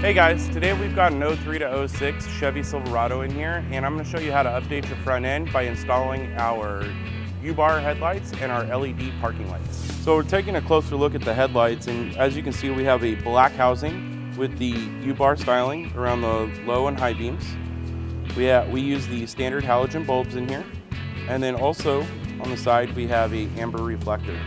Hey guys, today we've got an 03 to 06 Chevy Silverado in here, and I'm going to show you how to update your front end by installing our U-bar headlights and our LED parking lights. So we're taking a closer look at the headlights, and as you can see we have a black housing with the U-bar styling around the low and high beams. We use the standard halogen bulbs in here, and then also on the side we have a amber reflector.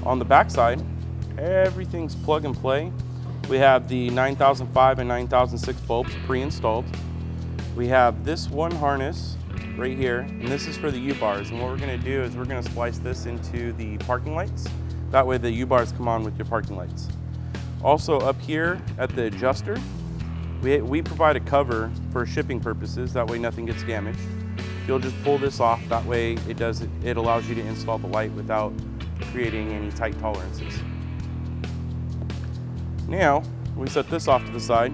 On the back side, everything's plug and play. We have the 9005 and 9006 bulbs pre-installed. We have this one harness right here, and this is for the U-bars. And what we're gonna do is we're gonna splice this into the parking lights. That way the U-bars come on with your parking lights. Also up here at the adjuster, we provide a cover for shipping purposes. That way nothing gets damaged. You'll just pull this off. That way it allows you to install the light without creating any tight tolerances. Now, we set this off to the side.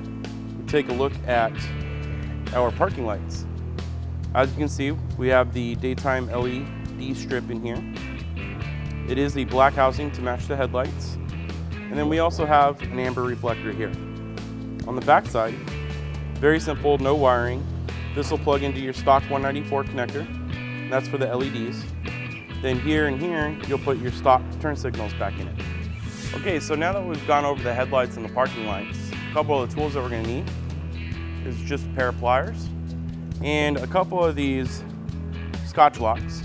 We take a look at our parking lights. As you can see, we have the daytime LED strip in here. It is the black housing to match the headlights. And then we also have an amber reflector here. On the back side, very simple, no wiring. This will plug into your stock 194 connector. And that's for the LEDs. Then here and here, you'll put your stock turn signals back in it. Okay, so now that we've gone over the headlights and the parking lights, a couple of the tools that we're gonna need is just a pair of pliers and a couple of these Scotch locks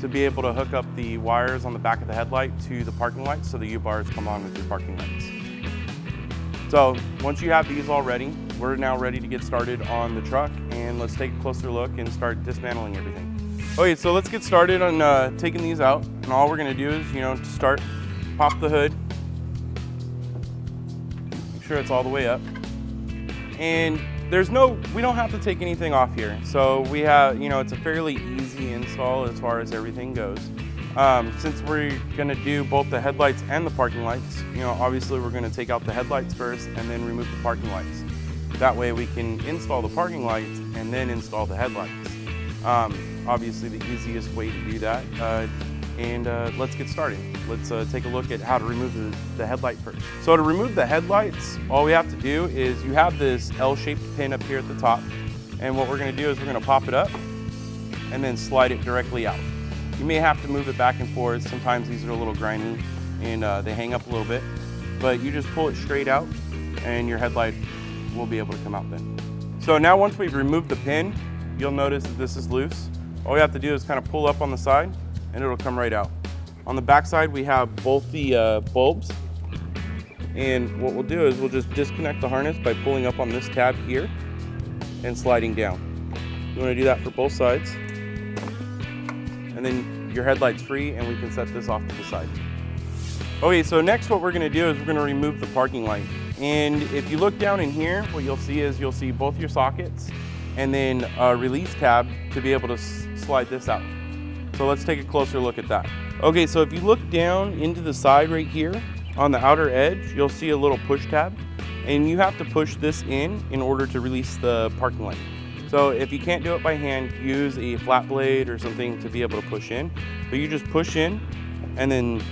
to be able to hook up the wires on the back of the headlight to the parking lights so the U-bars come on with your parking lights. So once you have these all ready, we're now ready to get started on the truck, and let's take a closer look and start dismantling everything. Okay, so let's get started on taking these out, and all we're gonna do is, to start, pop the hood, make sure it's all the way up. And we don't have to take anything off here. So we have, it's a fairly easy install as far as everything goes. Since we're gonna do both the headlights and the parking lights, obviously we're gonna take out the headlights first and then remove the parking lights. That way we can install the parking lights and then install the headlights. Obviously the easiest way to do that. Let's get started. Let's take a look at how to remove the headlight first. So to remove the headlights, all we have to do is you have this L-shaped pin up here at the top. And what we're gonna do is we're gonna pop it up and then slide it directly out. You may have to move it back and forth. Sometimes these are a little grimy and they hang up a little bit, but you just pull it straight out and your headlight will be able to come out then. So now once we've removed the pin, you'll notice that this is loose. All we have to do is kind of pull up on the side and it'll come right out. On the back side, we have both the bulbs. And what we'll do is we'll just disconnect the harness by pulling up on this tab here and sliding down. You wanna do that for both sides. And then your headlight's free and we can set this off to the side. Okay, so next what we're gonna do is we're gonna remove the parking light. And if you look down in here, what you'll see both your sockets and then a release tab to be able to slide this out. So let's take a closer look at that. Okay, so if you look down into the side right here, on the outer edge, you'll see a little push tab, and you have to push this in order to release the parking light. So if you can't do it by hand, use a flat blade or something to be able to push in. But you just push in, and then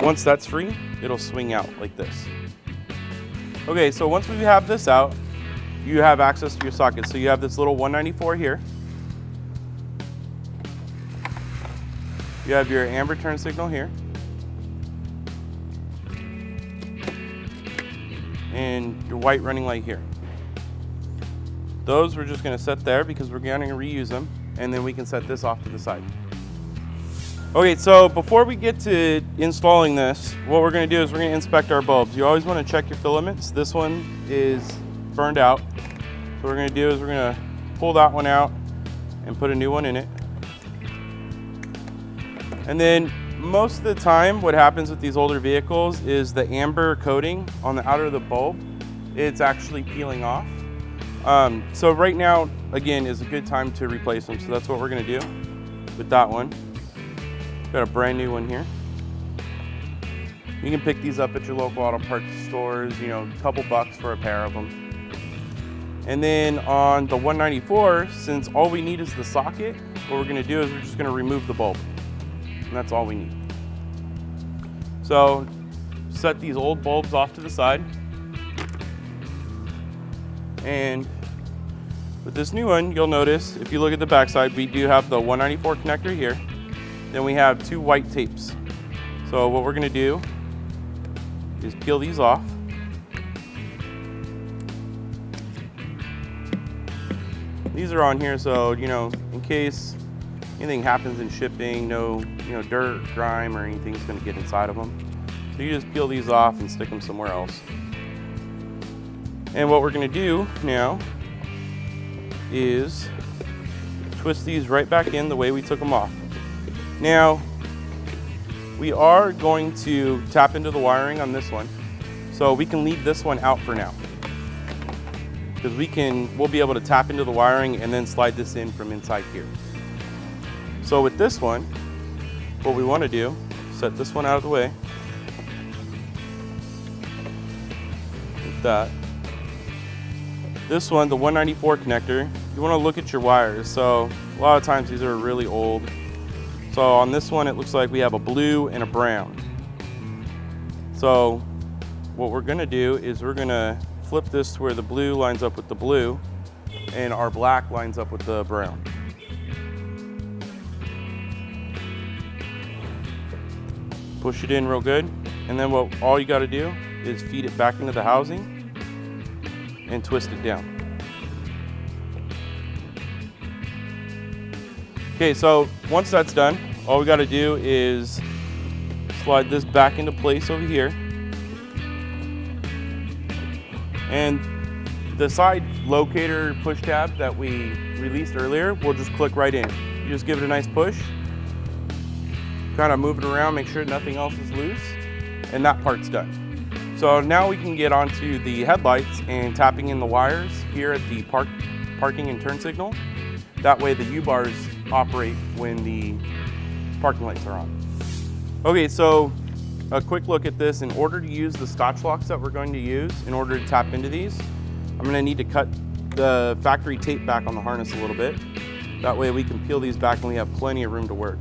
once that's free, it'll swing out like this. Okay, so once we have this out, you have access to your socket. So you have this little 194 here. You have your amber turn signal here. And your white running light here. Those we're just gonna set there because we're gonna reuse them, and then we can set this off to the side. Okay, so before we get to installing this, what we're gonna do is we're gonna inspect our bulbs. You always wanna check your filaments. This one is burned out. So what we're gonna do is we're gonna pull that one out and put a new one in it. And then most of the time, what happens with these older vehicles is the amber coating on the outer of the bulb, it's actually peeling off. So right now, again, is a good time to replace them. So that's what we're gonna do with that one. Got a brand new one here. You can pick these up at your local auto parts stores, a couple bucks for a pair of them. And then on the 194, since all we need is the socket, what we're gonna do is we're just gonna remove the bulb. And that's all we need. So set these old bulbs off to the side. And with this new one, you'll notice, if you look at the backside, we do have the 194 connector here. Then we have 2 white tapes. So what we're gonna do is peel these off. These are on here so, in case anything happens in shipping, no, dirt, grime, or anything's gonna get inside of them. So you just peel these off and stick them somewhere else. And what we're gonna do now is twist these right back in the way we took them off. Now, we are going to tap into the wiring on this one, so we can leave this one out for now. Because we'll be able to tap into the wiring and then slide this in from inside here. So with this one, what we want to do, set this one out of the way. Like that. This one, the 194 connector, you want to look at your wires. So a lot of times these are really old. So on this one, it looks like we have a blue and a brown. So what we're gonna do is we're gonna flip this to where the blue lines up with the blue and our black lines up with the brown. Push it in real good. And then all you gotta do is feed it back into the housing and twist it down. Okay, so once that's done, all we gotta do is slide this back into place over here. And the side locator push tab that we released earlier, we'll just click right in. You just give it a nice push, kind of move it around, make sure nothing else is loose, and that part's done. So now we can get onto the headlights and tapping in the wires here at the parking and turn signal. That way the U-bars operate when the parking lights are on. Okay, so a quick look at this. In order to use the Scotch locks that we're going to use in order to tap into these, I'm gonna need to cut the factory tape back on the harness a little bit. That way we can peel these back and we have plenty of room to work.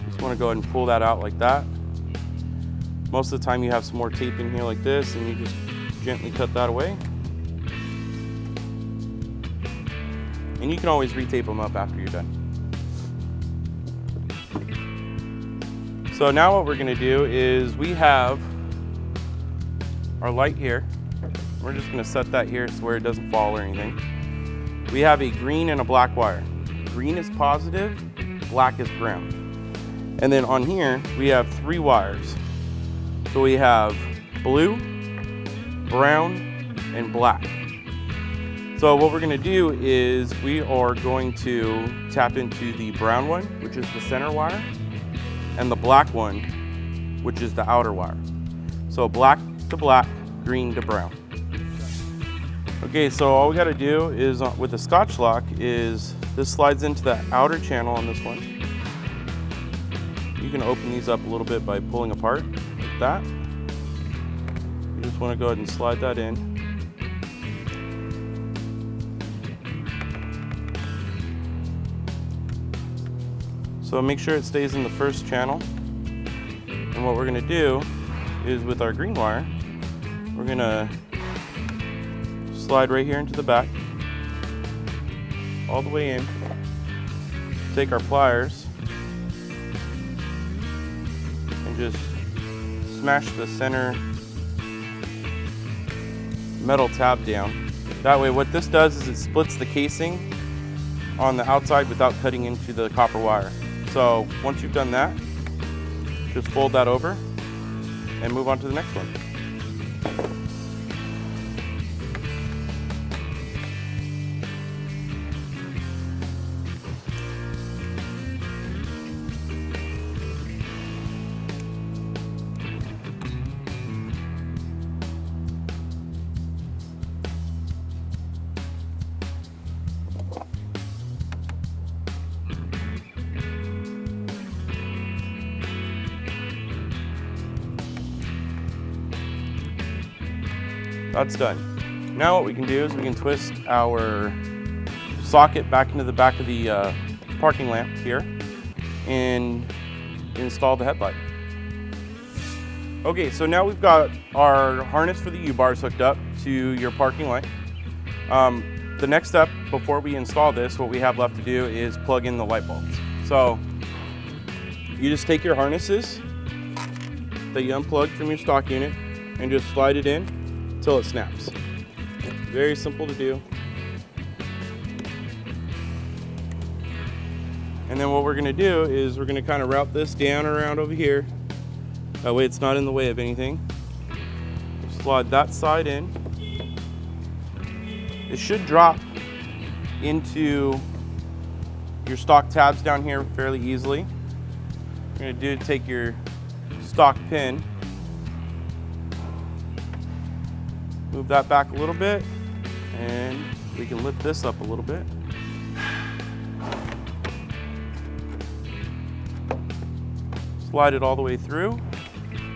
Just wanna go ahead and pull that out like that. Most of the time you have some more tape in here like this and you just gently cut that away. And you can always retape them up after you're done. So now what we're gonna do is we have our light here. We're just gonna set that here so where it doesn't fall or anything. We have a green and a black wire. Green is positive, black is ground. And then on here, we have 3 wires. So we have blue, brown, and black. So what we're gonna do is we are going to tap into the brown one, which is the center wire, and the black one, which is the outer wire. So black to black, green to brown. Okay, so all we gotta do is with the Scotch lock is this slides into the outer channel on this one. You can open these up a little bit by pulling apart like that. You just wanna go ahead and slide that in. So make sure it stays in the first channel. And what we're gonna do is with our green wire, we're gonna slide right here into the back, all the way in, take our pliers, and just smash the center metal tab down. That way what this does is it splits the casing on the outside without cutting into the copper wire. So once you've done that, just fold that over and move on to the next one. That's done. Now what we can do is we can twist our socket back into the back of the parking lamp here and install the headlight. Okay, so now we've got our harness for the U-bars hooked up to your parking light. The next step before we install this, what we have left to do is plug in the light bulbs. So you just take your harnesses that you unplugged from your stock unit and just slide it in until it snaps. Very simple to do. And then what we're gonna do is we're gonna kind of route this down around over here. That way it's not in the way of anything. Slide that side in. It should drop into your stock tabs down here fairly easily. What you're gonna do is take your stock pin, move that back a little bit, and we can lift this up a little bit. Slide it all the way through.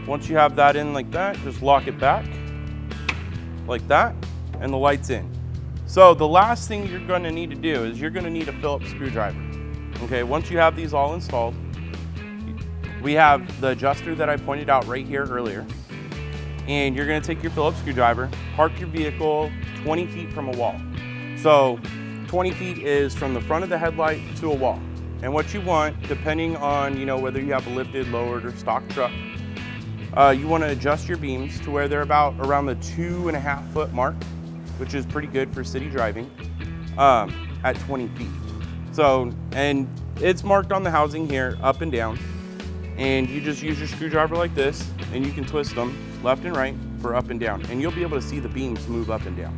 Once you have that in like that, just lock it back like that, and the light's in. So the last thing you're going to need to do is you're going to need a Phillips screwdriver. Okay, once you have these all installed, we have the adjuster that I pointed out right here earlier, and you're going to take your Phillips screwdriver, park your vehicle 20 feet from a wall. So 20 feet is from the front of the headlight to a wall. And what you want, depending on whether you have a lifted, lowered, or stock truck, you want to adjust your beams to where they're about around the 2.5 foot mark, which is pretty good for city driving, at 20 feet. So, and it's marked on the housing here, up and down, and you just use your screwdriver like this, and you can twist them left and right for up and down, and you'll be able to see the beams move up and down.